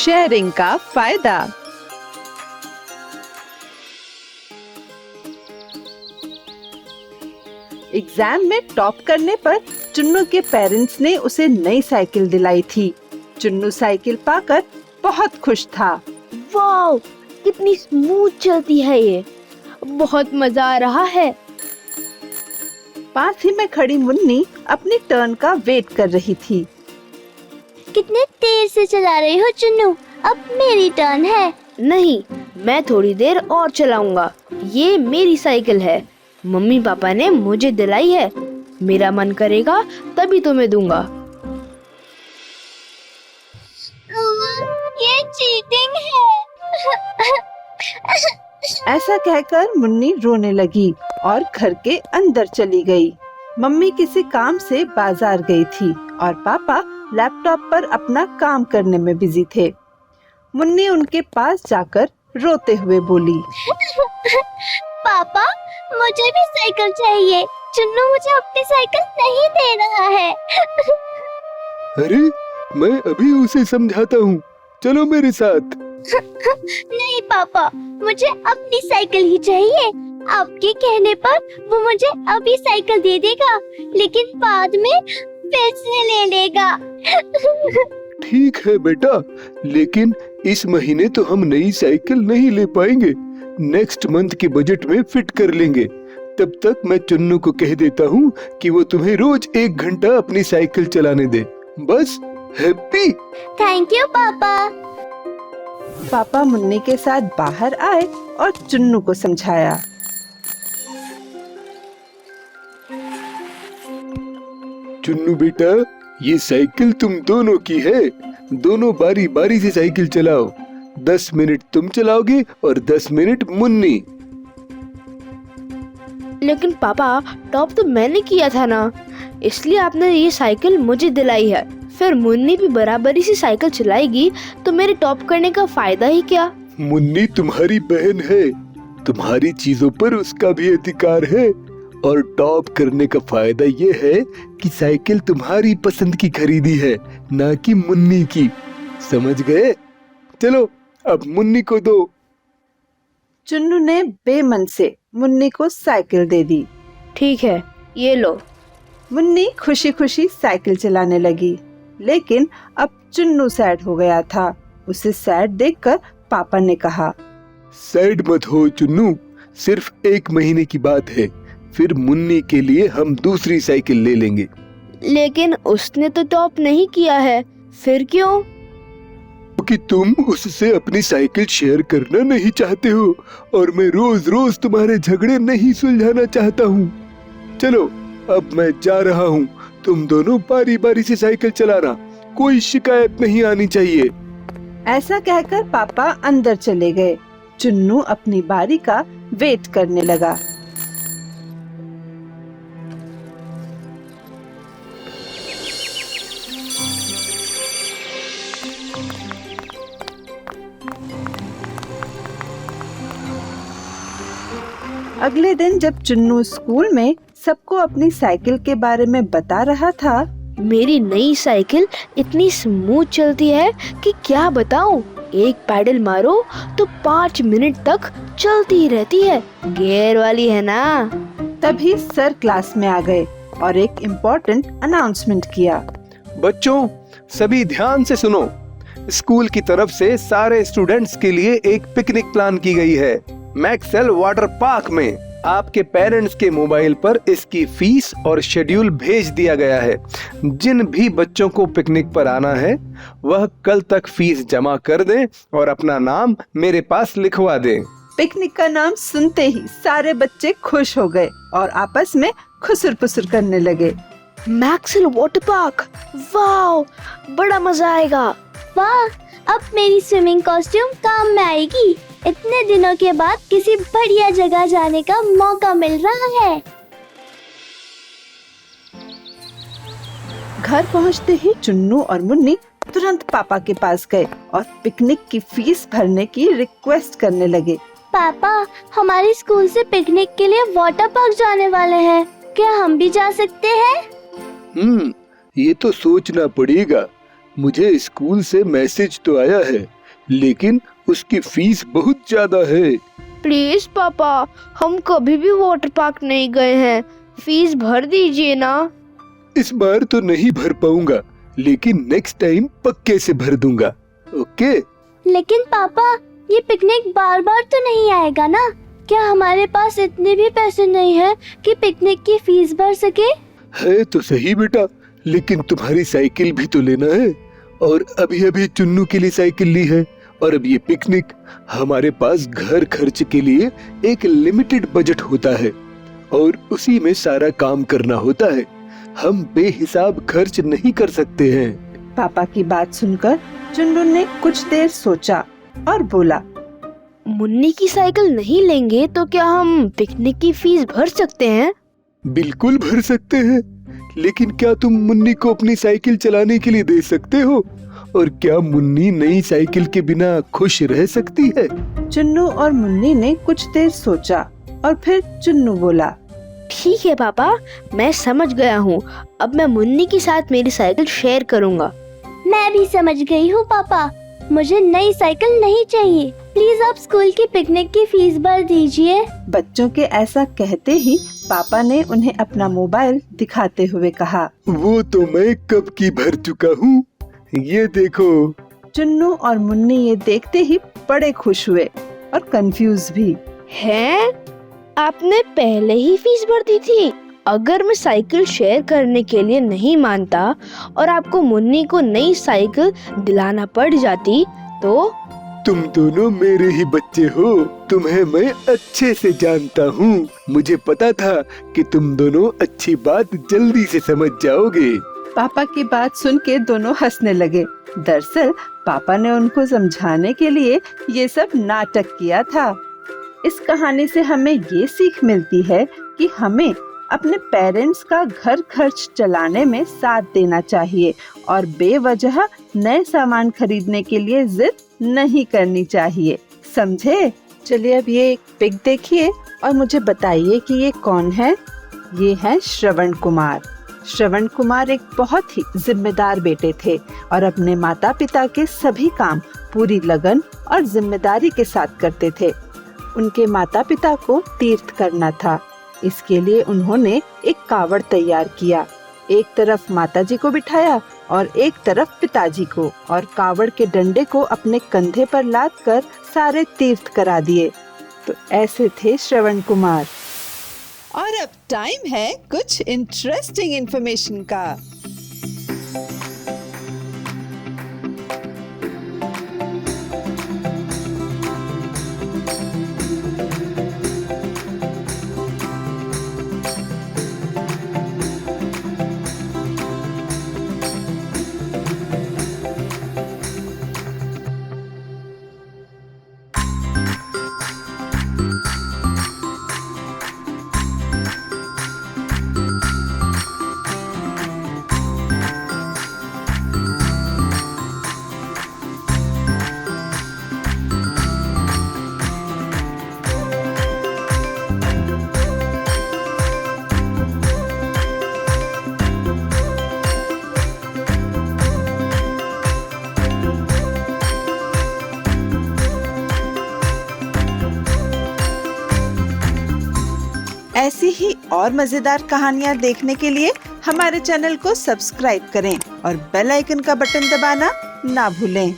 Sharing का फायदा। Exam में टॉप करने पर चुन्नू के पेरेंट्स ने उसे नई साइकिल दिलाई थी। चुन्नू साइकिल पाकर बहुत खुश था। वाह, कितनी स्मूथ चलती है ये, बहुत मजा आ रहा है। पास ही में खड़ी मुन्नी अपनी टर्न का वेट कर रही थी। कितने तेज से चला रही हो चुन्नू, अब मेरी टर्न है। नहीं, मैं थोड़ी देर और चलाऊंगा, ये मेरी साइकिल है, मम्मी पापा ने मुझे दिलाई है, मेरा मन करेगा तभी तुम्हें दूंगा। ये चीटिंग है। ऐसा कहकर मुन्नी रोने लगी और घर के अंदर चली गई। मम्मी किसी काम से बाजार गई थी और पापा लैपटॉप पर अपना काम करने में बिजी थे। मुन्नी उनके पास जाकर रोते हुए बोली, पापा, मुझे भी साइकिल चाहिए, चुन्नू मुझे अपनी साइकिल नहीं दे रहा है। अरे, मैं अभी उसे समझाता हूँ, चलो मेरे साथ। नहीं पापा, मुझे अपनी साइकिल ही चाहिए। आपके कहने पर वो मुझे अभी साइकिल दे देगा, लेकिन बाद में फिर से ले लेगा। ठीक है बेटा, लेकिन इस महीने तो हम नई साइकिल नहीं ले पाएंगे, नेक्स्ट मंथ के बजट में फिट कर लेंगे। तब तक मैं चुन्नू को कह देता हूँ कि वो तुम्हें रोज 1 घंटा अपनी साइकिल चलाने दे। बस, हैप्पी? थैंक यू पापा। पापा मुन्नी के साथ बाहर आए और चुन्नू को समझाया। चुन्नू बेटा, ये साइकिल तुम दोनों की है, दोनों बारी बारी से साइकिल चलाओ। 10 मिनट तुम चलाओगे और 10 मिनट मुन्नी। लेकिन पापा, टॉप तो मैंने किया था ना, इसलिए आपने ये साइकिल मुझे दिलाई है। फिर मुन्नी भी बराबरी से साइकिल चलाएगी तो मेरे टॉप करने का फायदा ही क्या? मुन्नी तुम्हारी बहन है, तुम्हारी चीजों पर उसका भी अधिकार है, और टॉप करने का फायदा ये है कि साइकिल तुम्हारी पसंद की खरीदी है, ना कि मुन्नी की। समझ गए? चलो, अब मुन्नी को दो। चुन्नू ने बेमन से मुन्नी को साइकिल दे दी। ठीक है, ये लो। मुन्नी खुशी खुशी साइकिल चलाने लगी, लेकिन अब चुन्नू सैड हो गया था। उसे सैड देखकर पापा ने कहा, सैड मत हो चुन्नू, सिर्फ 1 महीने की बात है, फिर मुन्नी के लिए हम दूसरी साइकिल ले लेंगे। लेकिन उसने तो टॉप नहीं किया है, फिर क्यों? कि तुम उससे अपनी साइकिल शेयर करना नहीं चाहते हो, और मैं रोज रोज तुम्हारे झगड़े नहीं सुलझाना चाहता हूँ। चलो, अब मैं जा रहा हूँ, तुम दोनों बारी बारी से साइकिल चलाना, कोई शिकायत नहीं आनी चाहिए। ऐसा कहकर पापा अंदर चले गए। चुन्नू अपनी बारी का वेट करने लगा। अगले दिन जब चुन्नू स्कूल में सबको अपनी साइकिल के बारे में बता रहा था, मेरी नई साइकिल इतनी स्मूथ चलती है कि क्या बताऊं। एक पैडल मारो तो 5 मिनट तक चलती ही रहती है, गियर वाली है ना। तभी सर क्लास में आ गए और एक इम्पोर्टेंट अनाउंसमेंट किया। बच्चों, सभी ध्यान से सुनो, स्कूल की तरफ से सारे स्टूडेंट्स के लिए एक पिकनिक प्लान की गई है मैक्सवेल वाटर पार्क में। आपके पेरेंट्स के मोबाइल पर इसकी फीस और शेड्यूल भेज दिया गया है। जिन भी बच्चों को पिकनिक पर आना है वह कल तक फीस जमा कर दें और अपना नाम मेरे पास लिखवा दें। पिकनिक का नाम सुनते ही सारे बच्चे खुश हो गए और आपस में खुसर पुसर करने लगे। मैक्सवेल वाटर पार्क, वाह, बड़ा मजा आएगा। वाह, अब मेरी स्विमिंग कॉस्ट्यूम काम में आएगी। इतने दिनों के बाद किसी बढ़िया जगह जाने का मौका मिल रहा है। घर पहुंचते ही चुन्नू और मुन्नी तुरंत पापा के पास गए और पिकनिक की फीस भरने की रिक्वेस्ट करने लगे। पापा, हमारे स्कूल से पिकनिक के लिए वाटर पार्क जाने वाले हैं, क्या हम भी जा सकते हैं? ये तो सोचना पड़ेगा। मुझे स्कूल से मैसेज तो आया है, लेकिन उसकी फीस बहुत ज्यादा है। प्लीज पापा, हम कभी भी वाटर पार्क नहीं गए हैं, फीस भर दीजिए ना। इस बार तो नहीं भर पाऊंगा, लेकिन नेक्स्ट टाइम पक्के से भर दूंगा। ओके? लेकिन पापा, ये पिकनिक बार बार तो नहीं आएगा ना? क्या हमारे पास इतने भी पैसे नहीं हैं कि पिकनिक की फीस भर सके? है तो सही बेटा, लेकिन तुम्हारी साइकिल भी तो लेना है, और अभी अभी चुन्नू के लिए साइकिल ली है, और अब ये पिकनिक। हमारे पास घर खर्च के लिए एक लिमिटेड बजट होता है और उसी में सारा काम करना होता है। हम बेहिसाब खर्च नहीं कर सकते हैं। पापा की बात सुनकर चुन्नू ने कुछ देर सोचा और बोला, मुन्नी की साइकिल नहीं लेंगे तो क्या हम पिकनिक की फीस भर सकते हैं? बिल्कुल भर सकते हैं, लेकिन क्या तुम मुन्नी को अपनी साइकिल चलाने के लिए दे सकते हो? और क्या मुन्नी नई साइकिल के बिना खुश रह सकती है? चुन्नू और मुन्नी ने कुछ देर सोचा और फिर चुन्नू बोला, ठीक है पापा, मैं समझ गया हूँ। अब मैं मुन्नी के साथ मेरी साइकिल शेयर करूँगा। मैं भी समझ गई हूँ पापा, मुझे नई साइकिल नहीं चाहिए। प्लीज आप स्कूल की पिकनिक की फीस भर दीजिए। बच्चों के ऐसा कहते ही पापा ने उन्हें अपना मोबाइल दिखाते हुए कहा, वो तो मैं कब की भर चुका हूँ, ये देखो। चुन्नू और मुन्नी ये देखते ही बड़े खुश हुए और कंफ्यूज भी। हैं? आपने पहले ही फीस भर दी थी? अगर मैं साइकिल शेयर करने के लिए नहीं मानता और आपको मुन्नी को नई साइकिल दिलाना पड़ जाती तो? तुम दोनों मेरे ही बच्चे हो, तुम्हें मैं अच्छे से जानता हूँ। मुझे पता था कि तुम दोनों अच्छी बात जल्दी से समझ जाओगे। पापा की बात सुन के दोनों हंसने लगे। दरअसल पापा ने उनको समझाने के लिए ये सब नाटक किया था। इस कहानी से हमें ये सीख मिलती है कि हमें अपने पेरेंट्स का घर खर्च चलाने में साथ देना चाहिए और बेवजह नए सामान खरीदने के लिए जिद नहीं करनी चाहिए, समझे? चलिए अब ये पिक देखिए और मुझे बताइए कि ये कौन है। ये है श्रवण कुमार। श्रवण कुमार एक बहुत ही जिम्मेदार बेटे थे और अपने माता पिता के सभी काम पूरी लगन और जिम्मेदारी के साथ करते थे। उनके माता पिता को तीर्थ करना था, इसके लिए उन्होंने एक कावड़ तैयार किया। एक तरफ माताजी को बिठाया और एक तरफ पिताजी को, और कावड़ के डंडे को अपने कंधे पर लाद कर सारे तीर्थ करा दिए। तो ऐसे थे श्रवण कुमार। और अब टाइम है कुछ इंटरेस्टिंग इन्फॉर्मेशन का। ऐसी ही और मजेदार कहानियाँ देखने के लिए हमारे चैनल को सब्सक्राइब करें और बेल आइकन का बटन दबाना ना भूलें।